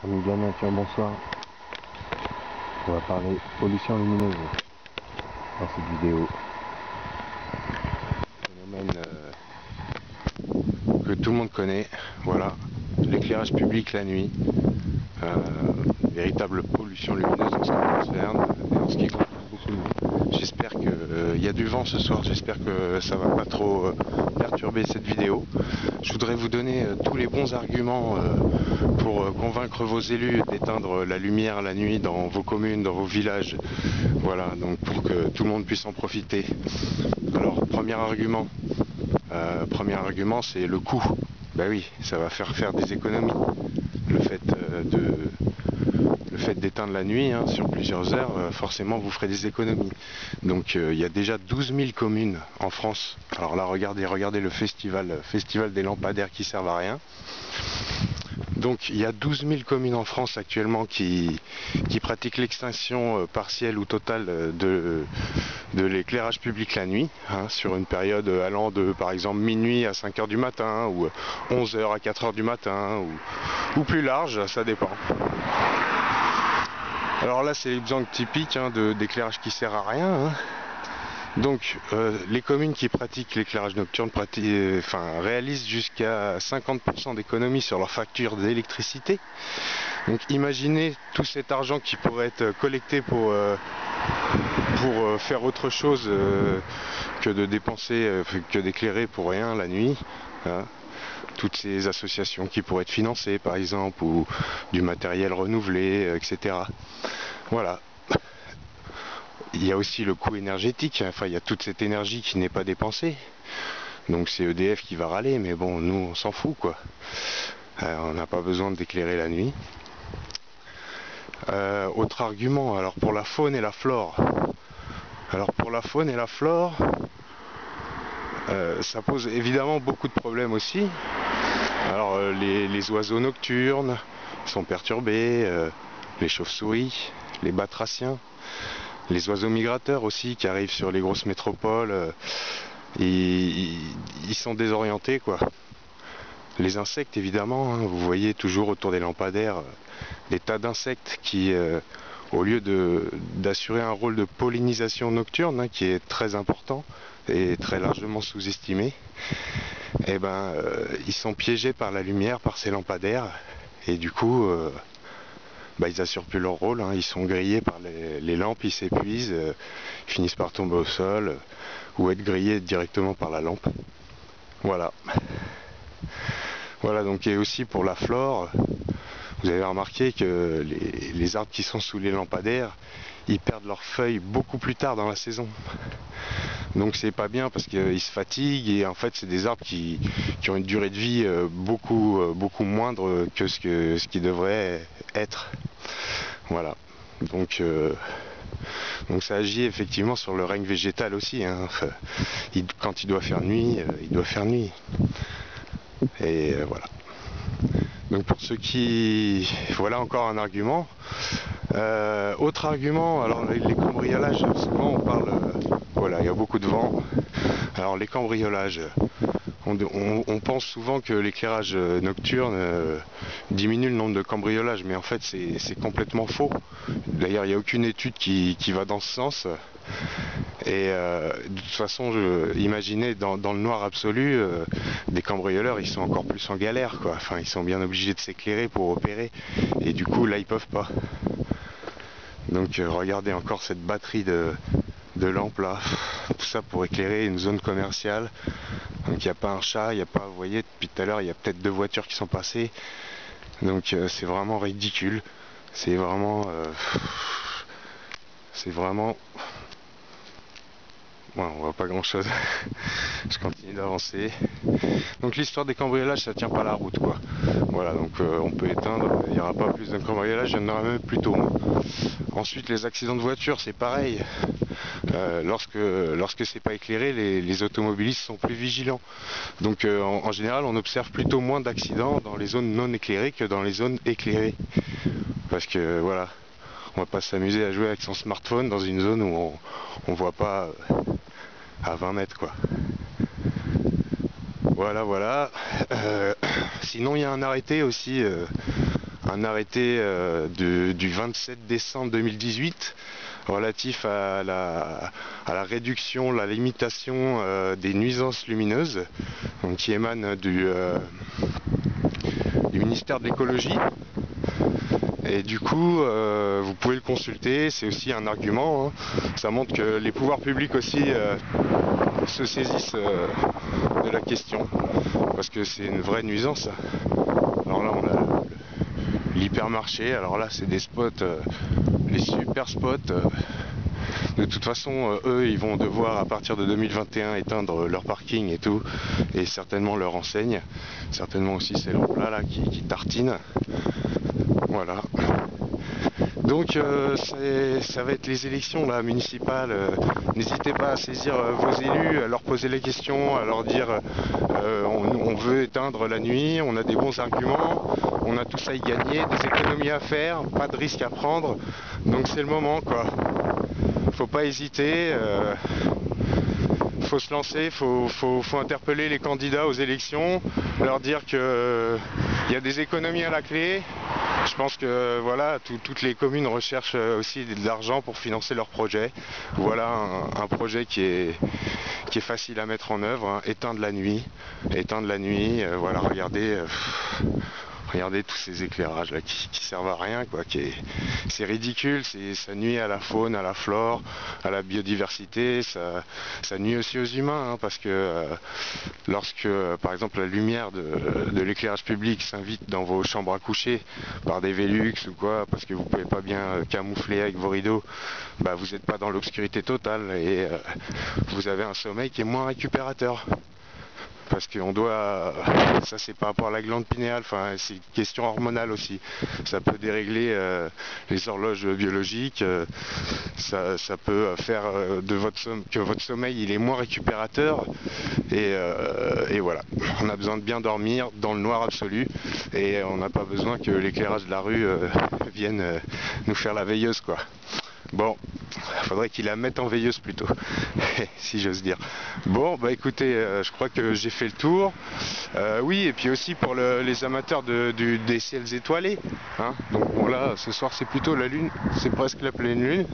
Amis de la nature, bonsoir. On va parler pollution lumineuse dans cette vidéo. Phénomène que tout le monde connaît. Voilà, l'éclairage public la nuit. Véritable pollution lumineuse en ce qui me concerne et en ce qui concerne beaucoup de monde. J'espère qu'il y a du vent ce soir, j'espère que ça va pas trop perturber cette vidéo. Je voudrais vous donner tous les bons arguments pour convaincre vos élus d'éteindre la lumière la nuit dans vos communes, dans vos villages. Voilà, donc pour que tout le monde puisse en profiter. Alors, premier argument c'est le coût. Ben oui, ça va faire des économies. Le fait d'éteindre la nuit sur plusieurs heures, forcément vous ferez des économies. Donc il y a déjà 12 000 communes en France. Alors là, regardez le festival des lampadaires qui servent à rien. Donc il y a 12 000 communes en France actuellement qui pratiquent l'extinction partielle ou totale de l'éclairage public la nuit, sur une période allant de par exemple minuit à 5 h du matin, ou 11 h à 4 h du matin, ou plus large, ça dépend. Alors là c'est l'exemple typique d'éclairage qui sert à rien. Donc les communes qui pratiquent l'éclairage nocturne réalisent jusqu'à 50% d'économies sur leur facture d'électricité. Donc imaginez tout cet argent qui pourrait être collecté pour faire autre chose que de dépenser, que d'éclairer pour rien la nuit. Toutes ces associations qui pourraient être financées par exemple, ou du matériel renouvelé, etc. Voilà. Il y a aussi le coût énergétique, il y a toute cette énergie qui n'est pas dépensée. Donc c'est EDF qui va râler, mais bon, nous on s'en fout quoi. On n'a pas besoin d'éclairer la nuit. Autre argument, alors pour la faune et la flore. Alors pour la faune et la flore, ça pose évidemment beaucoup de problèmes aussi. Alors les oiseaux nocturnes sont perturbés, les chauves-souris, les batraciens. Les oiseaux migrateurs aussi qui arrivent sur les grosses métropoles, ils sont désorientés quoi. Les insectes évidemment, vous voyez toujours autour des lampadaires des tas d'insectes qui, au lieu d'assurer un rôle de pollinisation nocturne, qui est très important et très largement sous-estimé, ils sont piégés par la lumière, par ces lampadaires, et du coup ils n'assurent plus leur rôle, ils sont grillés par les lampes, ils s'épuisent, ils finissent par tomber au sol, ou être grillés directement par la lampe. Voilà. Voilà, donc et aussi pour la flore, vous avez remarqué que les arbres qui sont sous les lampadaires, ils perdent leurs feuilles beaucoup plus tard dans la saison. Donc c'est pas bien parce qu'ils se fatiguent, et en fait c'est des arbres qui ont une durée de vie beaucoup moindre que ce qui devrait être. Voilà. Donc ça agit effectivement sur le règne végétal aussi. Quand il doit faire nuit, il doit faire nuit. Et voilà. Donc pour ceux qui... Voilà encore un argument. Autre argument, alors les cambriolages, souvent on parle... voilà, il y a beaucoup de vent. Alors les cambriolages, on pense souvent que l'éclairage nocturne diminue le nombre de cambriolages, mais en fait c'est complètement faux. D'ailleurs il n'y a aucune étude qui va dans ce sens. Et de toute façon, imaginez dans le noir absolu, des cambrioleurs ils sont encore plus en galère quoi. Enfin ils sont bien obligés de s'éclairer pour opérer, et du coup là ils peuvent pas. Donc regardez encore cette batterie de lampes là, tout ça pour éclairer une zone commerciale. Donc il n'y a pas un chat, il n'y a pas, vous voyez depuis tout à l'heure il y a peut-être 2 voitures qui sont passées. Donc c'est vraiment ridicule. C'est vraiment bon, on voit pas grand chose. Je continue d'avancer. Donc l'histoire des cambriolages, ça tient pas la route quoi. Voilà, donc on peut éteindre, il n'y aura pas plus de cambriolages, il y en aura même plus tôt. Ensuite les accidents de voiture, c'est pareil. Lorsque c'est pas éclairé, les automobilistes sont plus vigilants. Donc en général on observe plutôt moins d'accidents dans les zones non éclairées que dans les zones éclairées. Parce que voilà, on va pas s'amuser à jouer avec son smartphone dans une zone où on voit pas à 20 mètres quoi. Voilà. Sinon il y a un arrêté aussi un arrêté du 27 décembre 2018 relatif à la réduction, la limitation des nuisances lumineuses, donc qui émane du ministère de l'écologie. Et du coup, vous pouvez le consulter, c'est aussi un argument, hein. Ça montre que les pouvoirs publics aussi se saisissent de la question, parce que c'est une vraie nuisance. Alors là, on a l'hypermarché, alors là, c'est des spots, les super spots. De toute façon, eux, ils vont devoir, à partir de 2021, éteindre leur parking et tout, et certainement leur enseigne, certainement aussi ces lampes-là là, qui tartinent. Voilà. Donc ça va être les élections là, municipales. N'hésitez pas à saisir vos élus, à leur poser les questions, à leur dire on veut éteindre la nuit, on a des bons arguments, on a tous à y gagner, des économies à faire, pas de risques à prendre. Donc c'est le moment quoi. Faut pas hésiter. Faut se lancer, faut interpeller les candidats aux élections, leur dire que il y a des économies à la clé. Je pense que voilà, toutes les communes recherchent aussi de l'argent pour financer leurs projets. Voilà un projet qui est facile à mettre en œuvre, hein. Éteindre la nuit, voilà, regardez tous ces éclairages là qui servent à rien quoi, c'est ridicule, ça nuit à la faune, à la flore, à la biodiversité, ça nuit aussi aux humains, hein, parce que lorsque par exemple la lumière de l'éclairage public s'invite dans vos chambres à coucher par des Velux ou quoi, parce que vous pouvez pas bien camoufler avec vos rideaux, bah vous n'êtes pas dans l'obscurité totale et vous avez un sommeil qui est moins récupérateur. Parce qu'on doit, ça c'est par rapport à la glande pinéale, enfin c'est une question hormonale aussi, ça peut dérégler les horloges biologiques, ça peut faire que votre sommeil il est moins récupérateur et voilà, on a besoin de bien dormir dans le noir absolu et on n'a pas besoin que l'éclairage de la rue vienne nous faire la veilleuse quoi. Bon, il faudrait qu'il la mette en veilleuse plutôt, si j'ose dire. Bon, bah écoutez, je crois que j'ai fait le tour. Oui, et puis aussi pour les amateurs des ciels étoilés. Hein. Donc bon là, ce soir c'est plutôt la lune, c'est presque la pleine lune.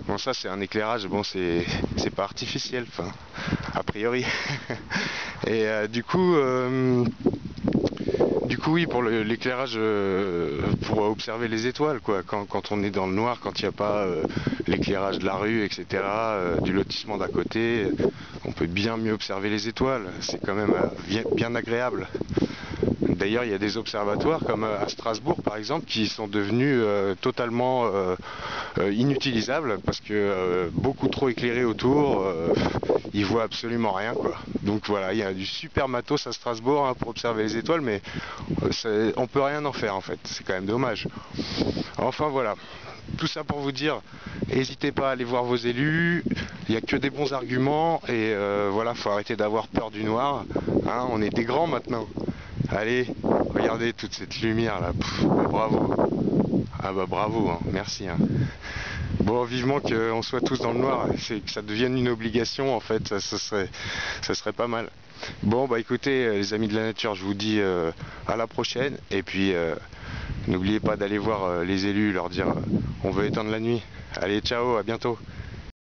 Bon ça c'est un éclairage, bon c'est pas artificiel, enfin, a priori. Et du coup, oui, pour l'éclairage, pour observer les étoiles, quoi. Quand on est dans le noir, quand il n'y a pas l'éclairage de la rue, etc., du lotissement d'à côté, on peut bien mieux observer les étoiles. C'est quand même bien agréable. D'ailleurs, il y a des observatoires comme à Strasbourg, par exemple, qui sont devenus totalement inutilisables parce que beaucoup trop éclairés autour, ils voient absolument rien, quoi. Donc voilà, il y a du super matos à Strasbourg hein, pour observer les étoiles, mais on peut rien en faire en fait. C'est quand même dommage. Enfin voilà. Tout ça pour vous dire, n'hésitez pas à aller voir vos élus, il n'y a que des bons arguments et voilà, faut arrêter d'avoir peur du noir, hein, on est des grands maintenant. Allez, regardez toute cette lumière là, bravo. Ah bah bravo, hein, merci. Hein. Bon, vivement qu'on soit tous dans le noir, que ça devienne une obligation en fait, ça serait pas mal. Bon bah écoutez les amis de la nature, je vous dis à la prochaine et puis n'oubliez pas d'aller voir les élus, leur dire on veut éteindre la nuit. Allez ciao, à bientôt.